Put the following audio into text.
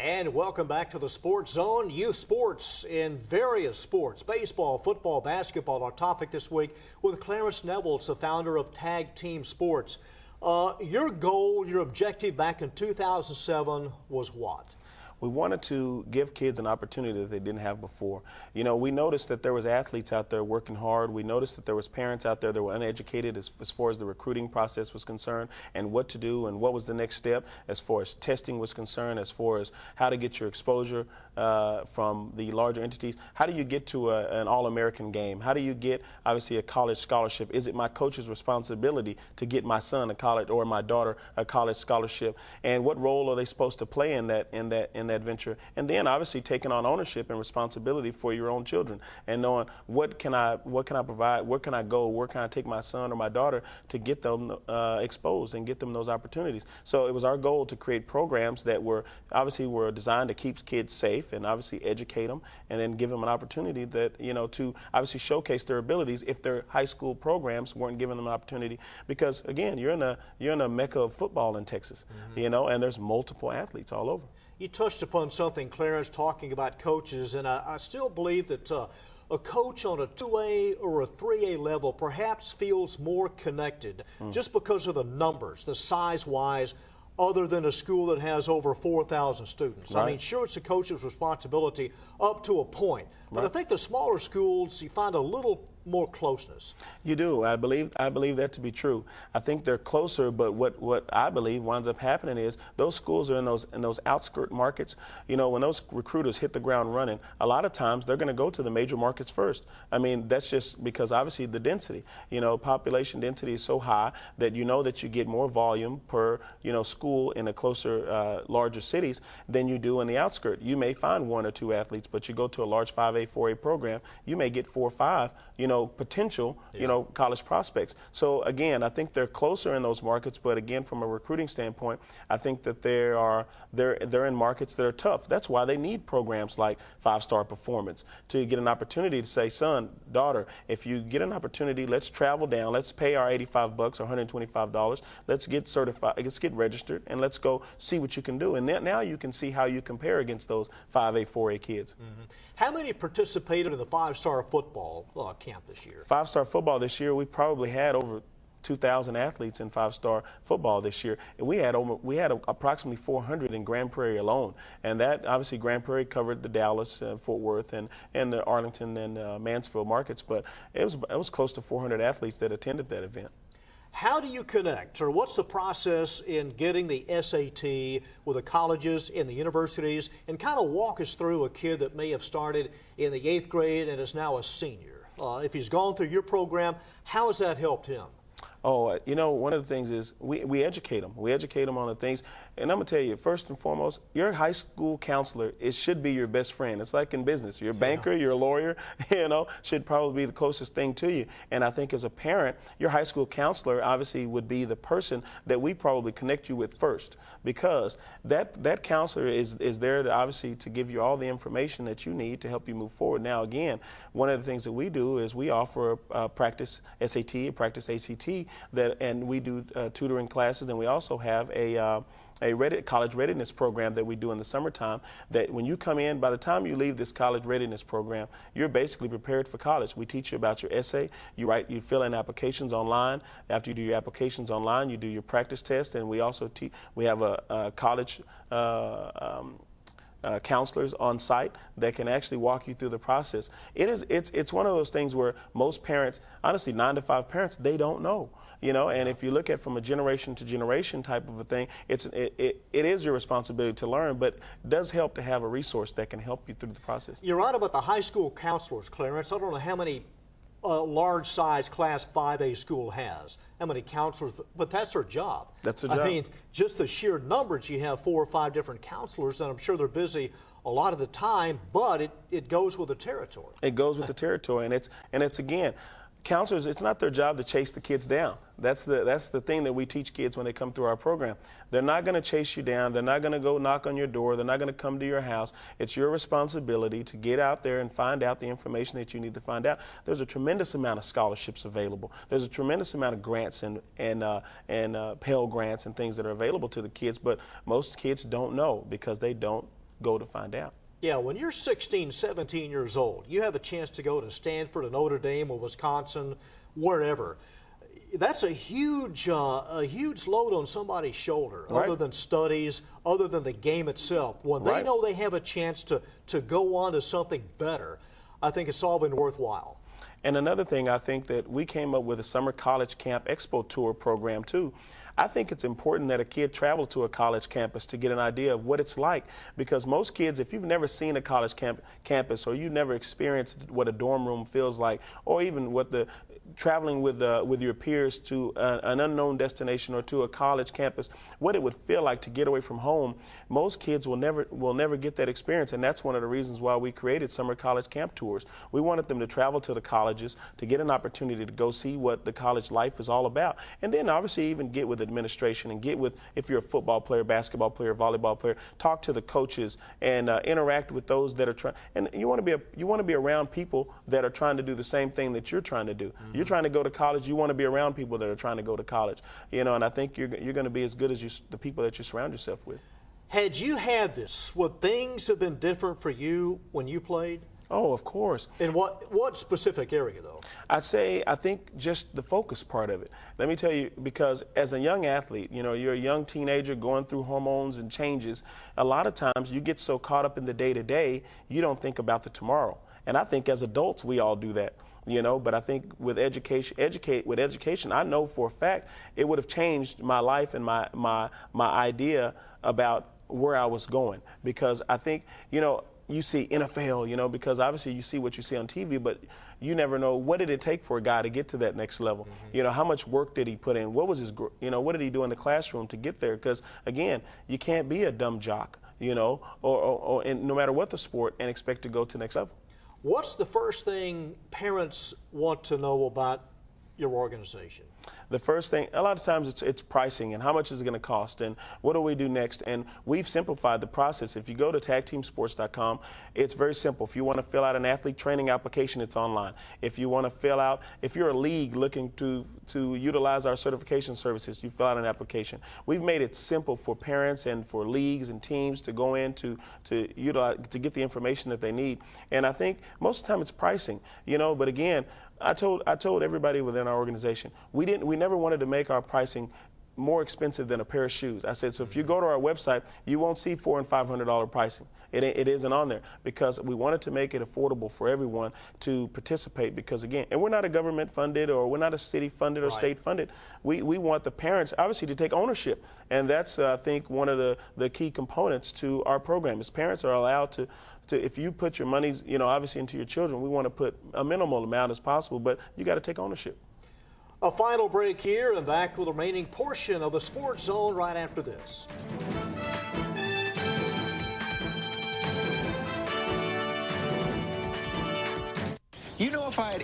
And welcome back to the Sports Zone. Youth sports in various sports, baseball, football, basketball. Our topic this week with Clarence Nevels, the founder of Tag Team Sports. Your goal, your objective back in 2007 was what? We wanted to give kids an opportunity that they didn't have before. You know, we noticed that there was athletes out there working hard. We noticed that there was parents out there that were uneducated as far as the recruiting process was concerned and what to do and what was the next step as far as testing was concerned, as far as how to get your exposure from the larger entities. How do you get to an All-American game? How do you get, obviously, a college scholarship? Is it my coach's responsibility to get my son a college or my daughter a college scholarship? And what role are they supposed to play in that venture? And then obviously taking on ownership and responsibility for your own children and knowing what can I provide, where can I go, where can I take my son or my daughter to get them exposed and get them those opportunities. So it was our goal to create programs that were designed to keep kids safe and obviously educate them and then give them an opportunity that, you know, to obviously showcase their abilities if their high school programs weren't giving them an opportunity. Because again, you're in a mecca of football in Texas, you know, and there's multiple athletes all over. You touched upon something, Clarence, talking about coaches, and I still believe that a coach on a 2A or a 3A level perhaps feels more connected just because of the numbers, the size-wise, other than a school that has over 4,000 students. Right. I mean, sure, it's a coach's responsibility up to a point, but I think the smaller schools, you find a little more closeness. You do. I believe that to be true. I think they're closer, but what I believe winds up happening is those schools are in those outskirt markets. You know, when those recruiters hit the ground running, a lot of times they're going to go to the major markets first. I mean, that's just because obviously the density, you know, population density is so high that you know that you get more volume per, you know, school in the closer, larger cities than you do in the outskirt. You may find one or two athletes, but you go to a large 5A, 4A program, you may get 4 or 5, you know, potential, you know, college prospects. So again, I think they're closer in those markets, but again, from a recruiting standpoint, I think that they're in markets that are tough. That's why they need programs like 5-Star Performance to get an opportunity to say, son, daughter, if you get an opportunity, let's travel down, let's pay our $85 or $125, let's get certified, let's get registered, and let's go see what you can do. And then now you can see how you compare against those 5A, 4A kids. How many participated in the 5-Star football camp this year? 5-Star football this year, we probably had over 2,000 athletes in 5-Star football this year, and we had approximately 400 in Grand Prairie alone, and that obviously Grand Prairie covered the Dallas, Fort Worth, and the Arlington and Mansfield markets, but it was close to 400 athletes that attended that event. How do you connect, or what's the process in getting the SAT with the colleges and the universities, and kind of walk us through a kid that may have started in the 8th grade and is now a senior? If he's gone through your program, how has that helped him? Oh, you know, one of the things is we educate them. We educate them on the things. And I'm going to tell you, first and foremost, your high school counselor, it should be your best friend. It's like in business. You're a banker, you're a lawyer, you know, should probably be the closest thing to you. And I think as a parent, your high school counselor obviously would be the person that we probably connect you with first, because that counselor is there to obviously to give you all the information that you need to help you move forward. Now, again, one of the things that we do is we offer a practice SAT, a practice ACT, and we do tutoring classes, and we also have a college readiness program that we do in the summertime, that when you come in, by the time you leave this college readiness program, you're basically prepared for college. We teach you about your essay. You fill in applications online. After you do your applications online, you do your practice test, and we also we have a college counselors on site that can actually walk you through the process. It's one of those things where most parents, honestly, 9 to 5 parents, they don't know, you know. And if you look at from a generation to generation type of a thing, it is your responsibility to learn, but it does help to have a resource that can help you through the process. You're right about the high school counselors, Clarence. I don't know how many large size Class 5A school has, how many counselors, but that's their job. That's a job. I mean, just the sheer numbers, you have 4 or 5 different counselors, and I'm sure they're busy a lot of the time, but it goes with the territory. It goes with the territory, and it's again, counselors, it's not their job to chase the kids down. That's the thing that we teach kids when they come through our program. They're not going to chase you down. They're not going to go knock on your door. They're not going to come to your house. It's your responsibility to get out there and find out the information that you need to find out. There's a tremendous amount of scholarships available. There's a tremendous amount of grants and Pell grants and things that are available to the kids, but most kids don't know because they don't go to find out. Yeah, when you're 16, 17 years old, you have a chance to go to Stanford or Notre Dame or Wisconsin, wherever. That's a huge load on somebody's shoulder, Right. other than studies, other than the game itself. When they Right. know they have a chance to go on to something better, I think it's all been worthwhile. And another thing, I think that we came up with a summer college camp expo tour program too. I think it's important that a kid travel to a college campus to get an idea of what it's like, because most kids, if you've never seen a college campus, or you've never experienced what a dorm room feels like, or even what the traveling with your peers to an unknown destination or to a college campus, what it would feel like to get away from home, most kids will never get that experience. And that's one of the reasons why we created summer college camp tours. We wanted them to travel to the colleges to get an opportunity to go see what the college life is all about, and then obviously even get with administration and get with, if you're a football player, basketball player, volleyball player, talk to the coaches and interact with those that are trying. And you want to be around people that are trying to do the same thing that you're trying to do. You're trying to go to college. You want to be around people that are trying to go to college. And I think you're going to be as good as the people that you surround yourself with. Had you had this, would things have been different for you when you played? Oh, of course. In what specific area, though? I think just the focus part of it. Let me tell you, because as a young athlete, you're a young teenager going through hormones and changes. A lot of times you get so caught up in the day-to-day, you don't think about the tomorrow. And I think as adults, we all do that. But I think with education, I know for a fact it would have changed my life and my idea about where I was going. Because I think, you see NFL, because obviously you see what you see on TV, but you never know what did it take for a guy to get to that next level. How much work did he put in? What was his, what did he do in the classroom to get there? Because again, you can't be a dumb jock, or no matter what the sport, and expect to go to the next level. What's the first thing parents want to know about your organization? The first thing, a lot of times it's pricing and how much is it going to cost and what do we do next. And we've simplified the process. If you go to tagteamsports.com, it's very simple. If you want to fill out an athlete training application, it's online. If you want to fill out, if you're a league looking to utilize our certification services, you fill out an application. We've made it simple for parents and for leagues and teams to go in to utilize, to get the information that they need. And I think most of the time it's pricing, but again, I told everybody within our organization, we never wanted to make our pricing more expensive than a pair of shoes. I said, so if you go to our website, you won't see $400 and $500 pricing. It isn't on there, because we wanted to make it affordable for everyone to participate, because again, and we're not a government funded, or we're not a city funded or state funded. We want the parents obviously to take ownership, and that's I think one of the key components to our program is parents are allowed to if you put your money, obviously into your children, we want to put a minimal amount as possible, but you got to take ownership. A final break here, and back with the remaining portion of the Sports Zone right after this. If I had